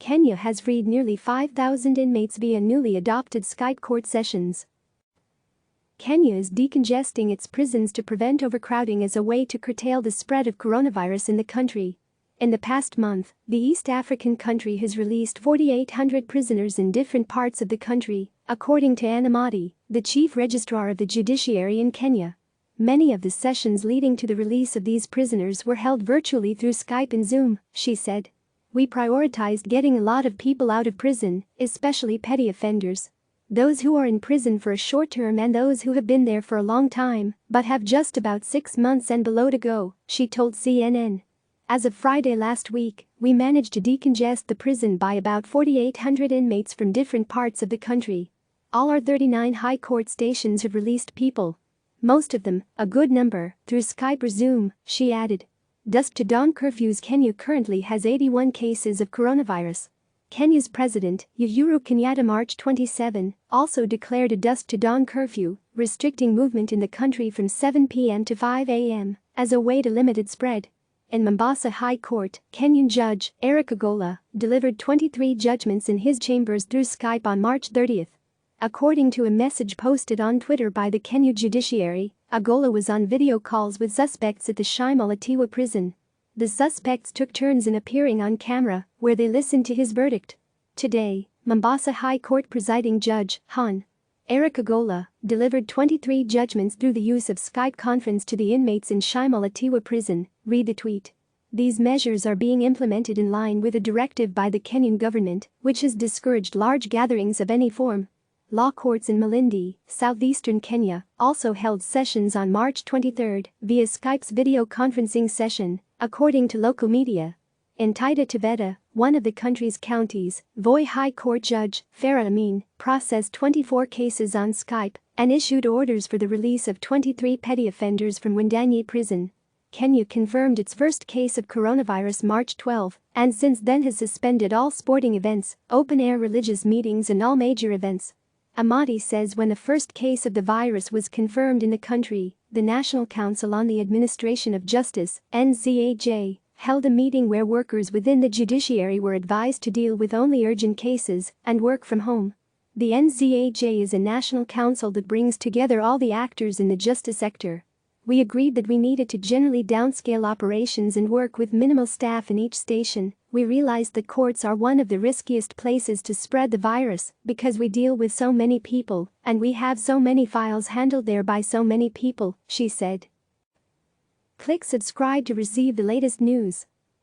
Kenya has freed nearly 5,000 inmates via newly adopted Skype court sessions. Kenya is decongesting its prisons to prevent overcrowding as a way to curtail the spread of coronavirus in the country. In the past month, the East African country has released 4,800 prisoners in different parts of the country, according to Anne Amadi, the chief registrar of the judiciary in Kenya. Many of the sessions leading to the release of these prisoners were held virtually through Skype and Zoom, she said. We prioritized getting a lot of people out of prison, especially petty offenders. Those who are in prison for a short term and those who have been there for a long time, but have just about 6 months and below to go, she told CNN. As of Friday last week, we managed to decongest the prison by about 4,800 inmates from different parts of the country. All our 39 high court stations have released people. Most of them, a good number, through Skype or Zoom, she added. Dusk to dawn curfews. Kenya currently has 81 cases of coronavirus. Kenya's president, Uhuru Kenyatta, March 27, also declared a dusk to dawn curfew, restricting movement in the country from 7 p.m. to 5 a.m. as a way to limit its spread. In Mombasa High Court, Kenyan judge Eric Ogolla delivered 23 judgments in his chambers through Skype on March 30. According to a message posted on Twitter by the Kenya judiciary, Ogolla was on video calls with suspects at the Shimolatiwa prison. The suspects took turns in appearing on camera, where they listened to his verdict. Today, Mombasa High Court presiding judge Hon. Eric Ogolla delivered 23 judgments through the use of Skype conference to the inmates in Shimolatiwa prison, read the tweet. These measures are being implemented in line with a directive by the Kenyan government, which has discouraged large gatherings of any form. Law courts in Malindi, southeastern Kenya, also held sessions on March 23 via Skype's video conferencing session, according to local media. In Taita Taveta, one of the country's counties, Voi High Court Judge Farah Amin processed 24 cases on Skype and issued orders for the release of 23 petty offenders from Wundanyi prison. Kenya confirmed its first case of coronavirus March 12 and since then has suspended all sporting events, open-air religious meetings and all major events. Amadi says when the first case of the virus was confirmed in the country, the National Council on the Administration of Justice, NCAJ, held a meeting where workers within the judiciary were advised to deal with only urgent cases and work from home. The NCAJ is a national council that brings together all the actors in the justice sector. We agreed that we needed to generally downscale operations and work with minimal staff in each station. We realized that courts are one of the riskiest places to spread the virus because we deal with so many people and we have so many files handled there by so many people, she said. Click subscribe to receive the latest news.